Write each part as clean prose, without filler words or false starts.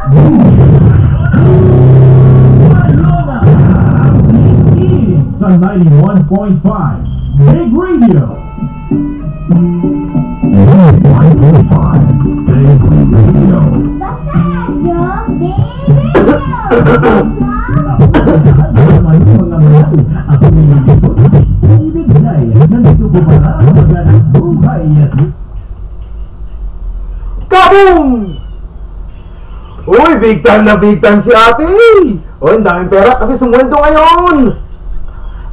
Sa 91.5 Big Radio. 91.5 Big Radio. Basta radyo, Big Radio. Naman mga mahal, ako nililipot. Ibig Zay, nandito po para magandang buhay at Kaboom! Uy, big time si ate! Uy, ang daming pera kasi sumweldo ngayon!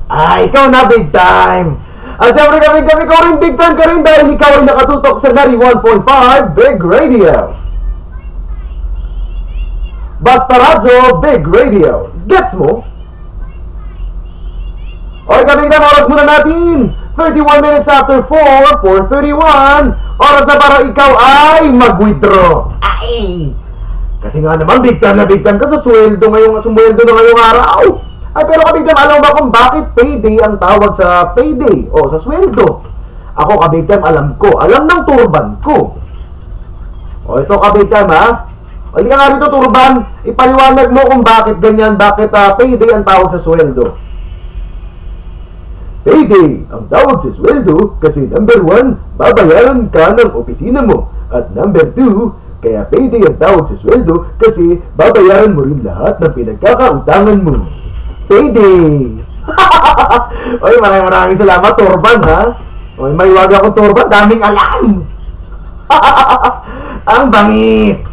Ay, ikaw na big time! At syempre kami ko rin big time ka rin dahil ikaw ay nakatutok sa 91.5 Big Radio! Basta radyo, Big Radio! Gets mo? Okay, kami na oras muna natin! 31 minutes after 4, 4:31. Oras na para ikaw ay mag-withdraw. Ay! Kasi nga naman, big time ka sa sumweldo na ngayong araw. Ay, pero kabig time, alam mo ba kung bakit payday ang tawag sa payday o sa sweldo? Ako, kabig time, alam ng turban ko. O, ito kabig time, ha? O, hindi ka nga rito, turban. Ipaliwanag mo kung bakit ganyan, bakit payday ang tawag sa sweldo. Payday ang tawag sa sweldo kasi number 1, babayaran ka ng opisina mo. At number 2, kaya payday ang tawag sa sweldo kasi babayaran mo rin lahat ng pinagkakautangan mo. Payday! Oy, maraming salamat, turban, ha? Oy, may wag akong turban, daming alam! Ang bangis!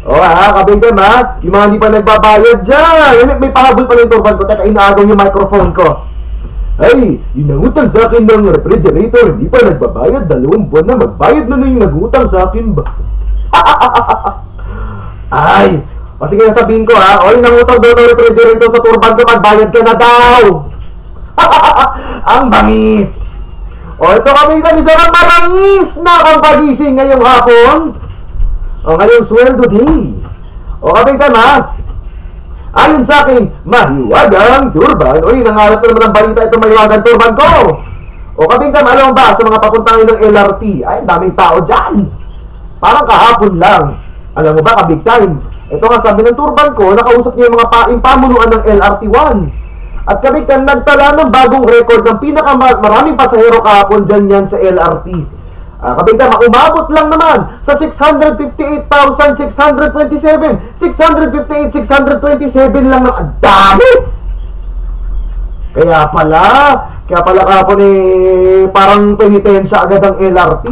O, ha, kabigam, ha? Yung mga hindi pa nagbabayad dyan! May pahabol pa ng turban ko, teka, inaagaw yung microphone ko. Ay, yung nangutang sa akin ng refrigerator, hindi pa nagbabayad, 2 buwan na, magbayad na yung nangutang sa akin ba? Ay, o sige, sabihin ko, ha, o yung nangutang daw ng refrigerator sa turban ko, magbayad ka na daw! Ang bangis! O ito kami sarang marangis na kang pagising ngayong hapon, o ngayong sweldo day. O kami ha, ayon sa akin, mahiwagang turban. Uy, nangalat na naman ang balita itong mahiwagang turban ko. O kabing alam mo ba, sa mga papuntangin ng LRT, ay, daming tao dyan. Parang kahapon lang. Alam mo ba, kabig time, ito nga sabi ng turban ko, nakausap niya yung mga pamunuan ng LRT1. At kabig time, nagtala ng bagong record ng pinakamaraming pasahero kahapon dyan yan sa LRT. Kabig time, umabot lang naman sa 658,627. 627 lang ng dami. Kaya pala kahapon parang penitensya agad ang LRT.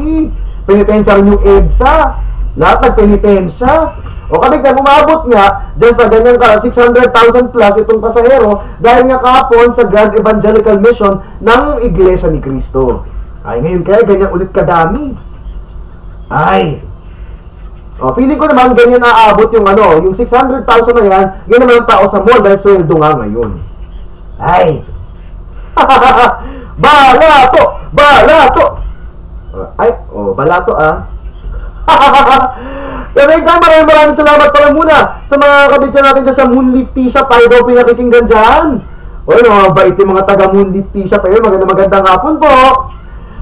Penitensya rin yung EDSA. Lahat nagpenitensya. O kabig time, umabot nga dyan sa ganyan 600,000 plus itong pasahero dahil nga kahapon sa Grand Evangelical Mission ng Iglesia ni Cristo. Ay, ngayon kaya ganyan ulit kadami. Ay. O, feeling ko naman ganyan aabot yung yung 600,000 na yan, yan naman ang tao sa mall dahil sweldo nga ngayon. Ay. Balato! Ay, balato Kaya maraming salamat pala muna sa mga kabigyan natin dyan sa Moonleaf Tea Shop. Tayo daw pinakikinggan dyan. O, mabait yung mga taga Moonleaf Tea Shop. Magandang hapon po.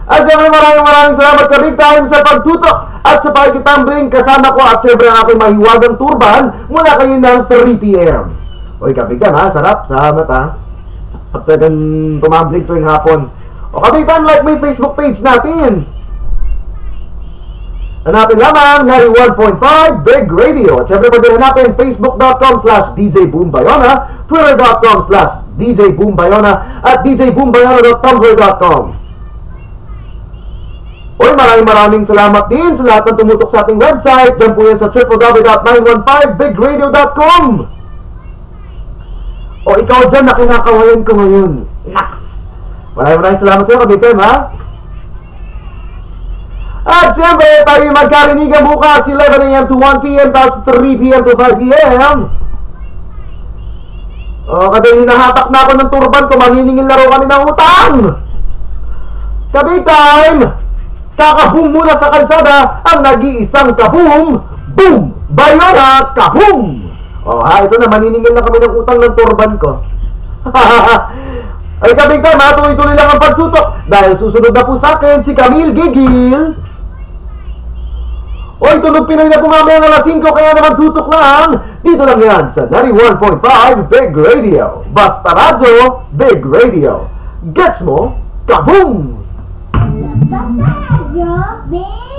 At syempre maraming salamat ka big time sa pagtutok at sa pakikitambling kasama ko at syempre ang aking mahiwagang turban mula kayo ng 3 PM. Oy kabig time ha, sarap sa mata. At talagang tumambling tuwing hapon. O kabig time, like may Facebook page natin. Hanapin lamang 91.5 Big Radio. At syempre pwede hanapin facebook.com/DJBoomBayona, twitter.com/DJBoomBayona at djboombayona.tumblr.com. Oy, maraming salamat din sa lahat ng tumutok sa ating website. Diyan po yan sa www.915bigradio.com. O ikaw dyan na kinakawalan ko ngayon. Naks! Maraming salamat sa iyo, kabitem, ha? At siyempre, tayo magkarinigan bukas 11 AM to 1 PM tapos 3 PM to 5 PM. O, kadali nahatak na ako ng turban ko, maniningil laro kami ng utang. Kabitem! Kakaboom muna sa kalsada ang nag-iisang kaboom. Boom! Bayona kaboom! O ha, ito na, maniningil na kami ng utang ng turban ko. Ay kabig time ha, tuloy-tuloy lang ang pagtutok dahil susunod na po sa akin si Camille Gigil. Oy, tunog Pinoy na po mamaya ng alas 5, kaya naman tutok lang. Dito lang yan sa 91.5 Big Radio. Basta radyo, Big Radio. Gets mo? Kaboom! Basta radyo, Big